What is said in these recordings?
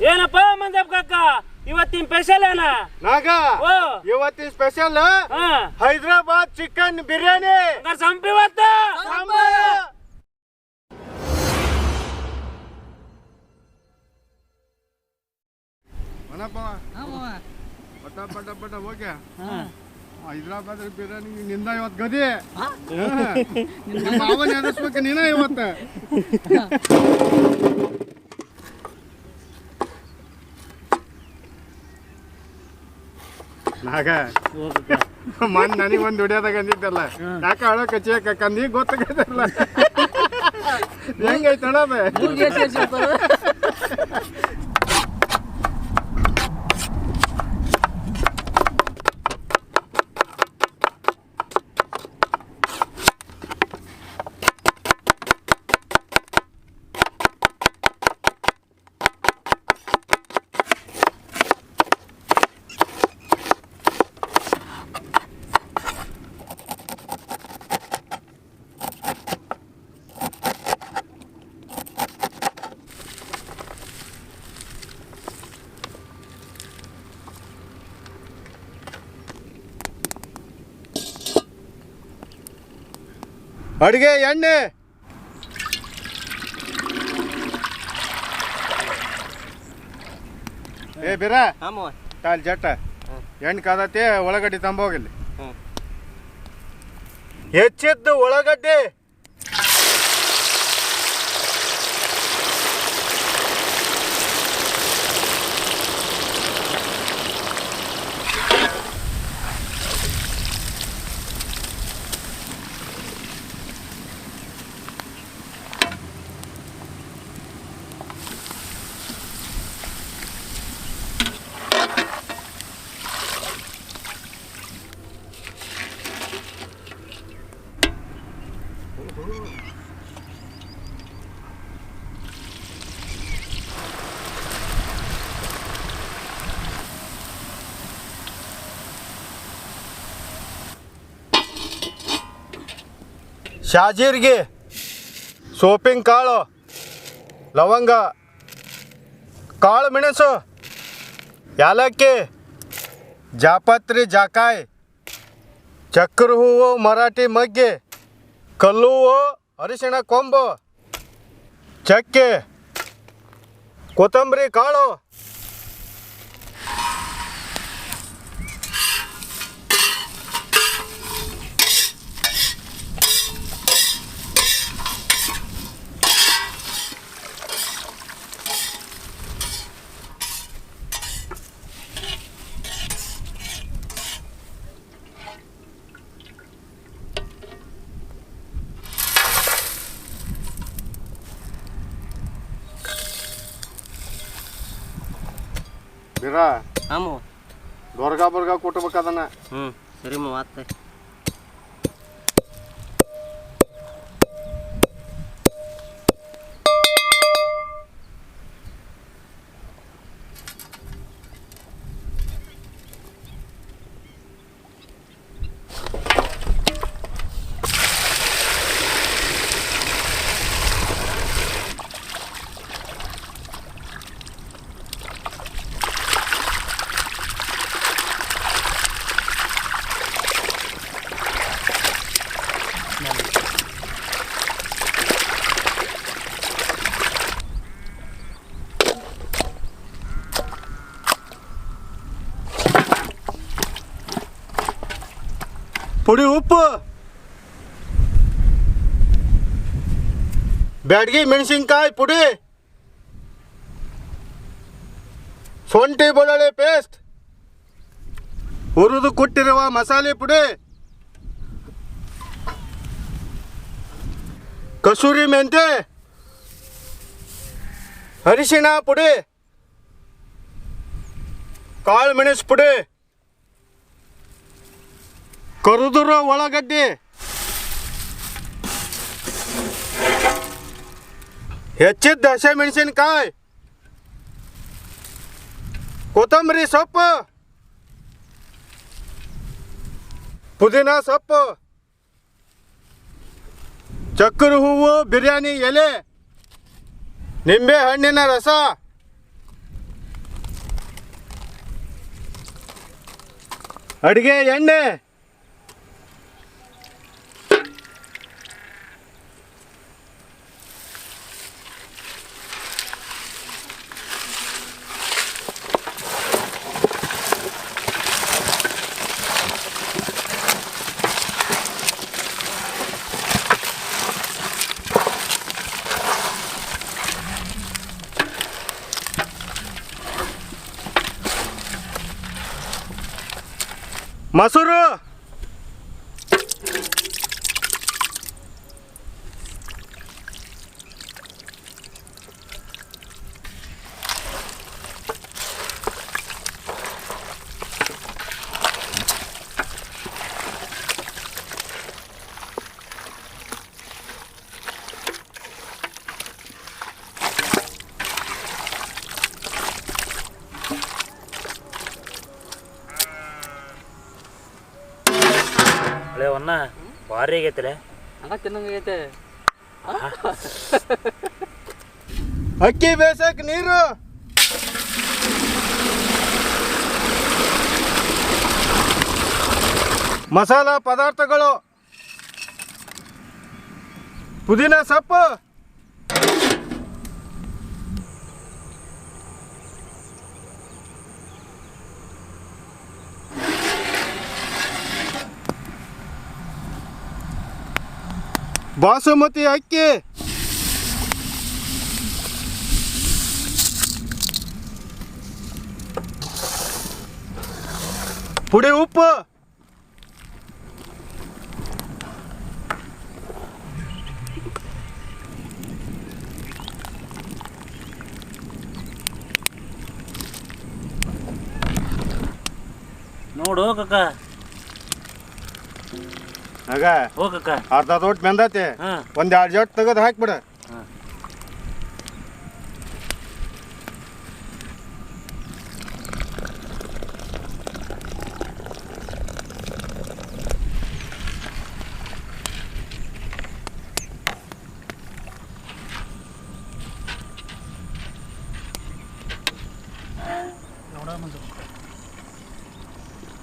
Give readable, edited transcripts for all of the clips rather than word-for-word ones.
ಏನಪ್ಪ ಮಂಜಪ್ಪ ಕಾಕ ಇವತ್ತಿನ ಸ್ಪೆಷಲ್ ಏನ ನಾಗ ಇವತ್ತಿನ ಸ್ಪೆಷಲ್ ಹೈದರಾಬಾದ್ ಚಿಕನ್ ಬಿರಿಯಾನಿ ಸಂಪಿವತ್ತ ಪಟ ಓಕೆ ಹೈದರಾಬಾದ್ ಬಿರಿಯಾನಿ ನಿಂದ ಇವತ್ತು ಗದಿ ಮಾವನ್ ಎದಸ್ಬೇಕು ನೀನ ಇವತ್ತು ನಾಗ ಮನ್ ನನಗೆ ಒಂದು ದುಡಿಯೋದಾಗ ಅಂದಿದ್ದಲ್ಲ ಯಾಕೆ ಅಳೋ ಕಚ್ಚಿಯಕ್ಕ ಕಂದಿ ಗೊತ್ತಾಗಲ್ಲ ಹೆಂಗೈತೆ ಅಣ್ಣ ಅಡುಗೆ ಎಣ್ಣೆ ಏ ಬಿರ ಕಾಲ್ ಜಟ್ಟ ಎಣ್ಣೆ ಕಾದತಿ ಉಳ್ಳಾಗಡ್ಡಿ ತಂಬೋಗಿಲ್ಲಿ ಹೆಚ್ಚಿದ್ದು ಉಳ್ಳಾಗಡ್ಡಿ ಶಾಜೀರ್ಗೆ ಸೋಪಿನ ಕಾಳು ಲವಂಗ ಕಾಳು ಮೆಣಸು ಯಾಲಕ್ಕಿ ಜಾಪತ್ರಿ ಜಾಕಾಯಿ ಚಕ್ರ ಹೂವು ಮರಾಠಿ ಮಗ್ಗಿ ಕಲ್ಲು ಹೂವು ಅರಿಶಿಣ ಕೊಂಬು ಚಕ್ಕೆ ಕೊತ್ತಂಬರಿ ಕಾಳು ಬಿರಾ ಗೊರ್ಗ ಬರ್ಗ ಕೊಟ್ಬೇಕು ಅದನ್ನ ಸರಿ ಮಾತ್ತೆ ಪುಡಿ ಉಪ್ಪು ಬ್ಯಾಡಗಿ ಮೆಣಸಿನ್ಕಾಯಿ ಪುಡಿ ಶುಂಠಿ ಬೆಳ್ಳುಳ್ಳಿ ಪೇಸ್ಟ್ ಹುರಿದು ಕುಟ್ಟಿರುವ ಮಸಾಲೆ ಪುಡಿ ಕಸೂರಿ ಮೆಂತೆ ಅರಿಶಿಣ ಪುಡಿ ಕಾಳು ಮೆಣಸು ಪುಡಿ ಕರುದುರ ಉಳ್ಳಾಗಡ್ಡಿ ಹೆಚ್ಚಿದ್ದ ಹಸಿಮೆಣಸಿನಕಾಯಿ ಕೊತ್ತಂಬರಿ ಸೊಪ್ಪು ಪುದೀನ ಸೊಪ್ಪು ಚಕ್ಕರ ಹೂವು ಬಿರಿಯಾನಿ ಎಲೆ ನಿಂಬೆ ಹಣ್ಣಿನ ರಸ ಅಡಿಗೆ ಎಣ್ಣೆ, ಮೊಸರು, ಹಳೆ ಒನ್ನ ಭಾರಿ ಆಗೈತಿಲೆ. ಹಂಗ ತಿನ್ನಂಗೈತೆ. ಅಕ್ಕಿ ಬೇಸಕ್ ನೀರು, ಮಸಾಲ ಪದಾರ್ಥಗಳು, ಪುದೀನ ಸೊಪ್ಪು, ಬಾಸುಮತಿ ಅಕ್ಕಿ, ಪುಡಿ ಉಪ್ಪು, ನೋಡು ಕಕ್ಕ. ಆಗ ಓ ಕಕ್ಕ. ಅರ್ಧ ದೊಡ್ಡ ಬೆಂದೈತಿ. ಹಾ. ಒಂದ್ 2 ಜಟ್ ತೆಗೆದು ಹಾಕ್ಬಿಡ.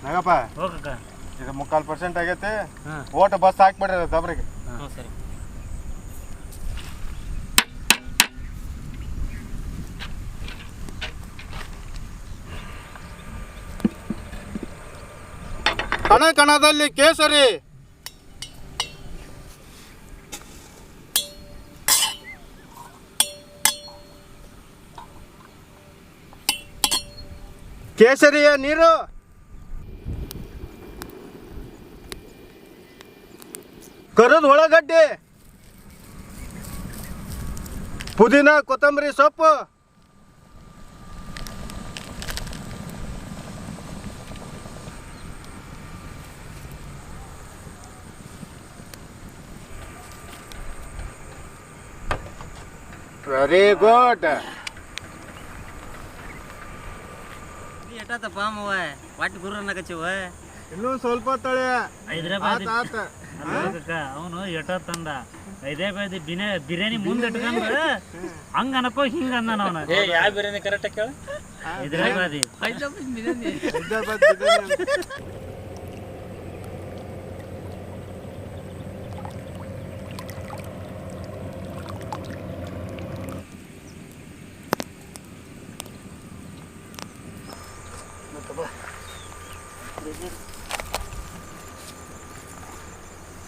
ನಾಗಪ್ಪ, ಓ ಕಕ್ಕ. ಇದು 3/4% ಆಗೈತೆ. ಹಾಂ. ಓಟ ಬಸ್ ಹಾಕ್ಬಿಡ್ರಿ ದಬ್ರಿಗೆ. ಹಾಂ ಸರಿ. ಕಣ ಕಣದಲ್ಲಿ ಕೇಸರಿ, ಕೇಸರಿಯ ನೀರು, ಕರದ ಉಳ್ಳಾಗಡ್ಡಿ, ಪುದೀನ ಕೊತ್ತಂಬರಿ ಸೊಪ್ಪು, ವೆರಿ ಗುಡ್. ಎಷ್ಟಾತಪ್ಪ ಮಾವ, ಒಟ್ಟು ಗುರು ಅನ್ನಕಚ್ಚಿವ. ಇನ್ನೂ ಸ್ವಲ್ಪ ತಳೆ. ಹೈದ್ರಾಬಾದ್ ಆತ ಕಕ್ಕ ಅವನು ಎಟ ತಂದ. ಹೈದ್ರಾಬಾದ್ ಬಿರಿಯಾನಿ ಮುಂದೆ ಇಟ್ಕೊಂಡ್ರ ಹಂಗ ಅನ್ಕೋ ಹಿಂಗ ಅಂದ ಅವನ. ಯಾವ ಬಿರಿಯಾನಿ ಕರೆಕ್ಟ್ ಕೇಳ? ಹೈದ್ರಾಬಾದಿ. ಹೈದ್ರಾಬಾದ್ ಬಿರಿಯಾನಿ. ಹೈದ್ರಾಬಾದ್ ಬಿರಿಯಾನಿ.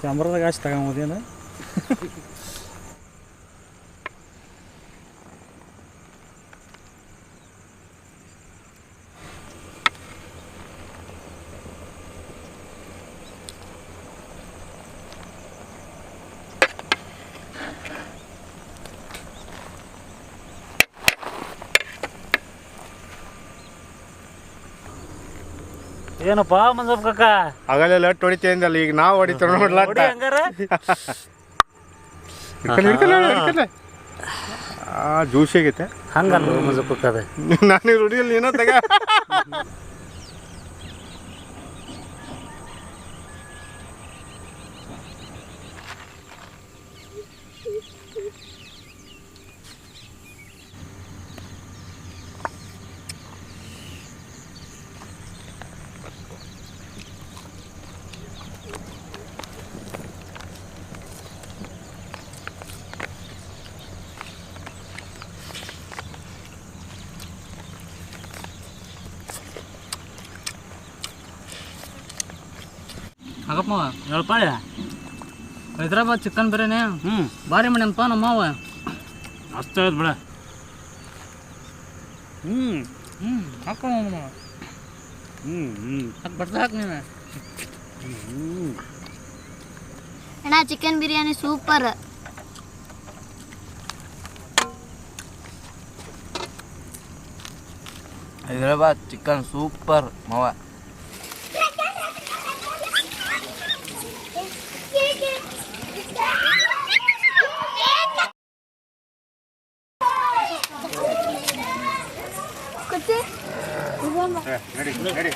ಕ್ಯಾಮ್ರಾದಾಗ ಅಷ್ಟು ತಗೊಂಬೋದೇನು? ಏನಪ್ಪ ಮಂಜಪ್ಪ ಕಕ್ಕ, ಆಗಲೇ ಲಟ್ ಹೊಡಿತೇಂದಲ್ಲ, ಈಗ ನಾವು ಹೊಡಿತಾರ ನೋಡ್ಲ. ಹಂಗಾರ ಜ್ಯೂಸ್ ಆಗೈತೆ ಹಂಗಲ್ಲ ಮಂಜಪ್ಪ ಕಕ್ಕ. ಅದ ನಾನು ಹುಡುಗಿಲ್ಲ ಏನೋ ತಗ. ಹಾಕಪ್ಪ ಹೇಳ್ಪಾಳೆ. ಹೈದ್ರಾಬಾದ್ ಚಿಕನ್ ಬಿರಿಯಾನಿ ಭಾರಿ ಮಾಡ್ಯಾನಪ್ಪ ನಮ್ಮ ಮಾವ. ಮಸ್ತ್ ಆಗೈತೆ ಬಿಡ. ಹಾಕ ಹಾಕಿ ಬರ್ತಾ ಹಾಕಿ ನೀನು. ಅಣ್ಣ chicken biryani super. Hyderabad chicken super ಮಾವ. ನಡಿ ನಡಿ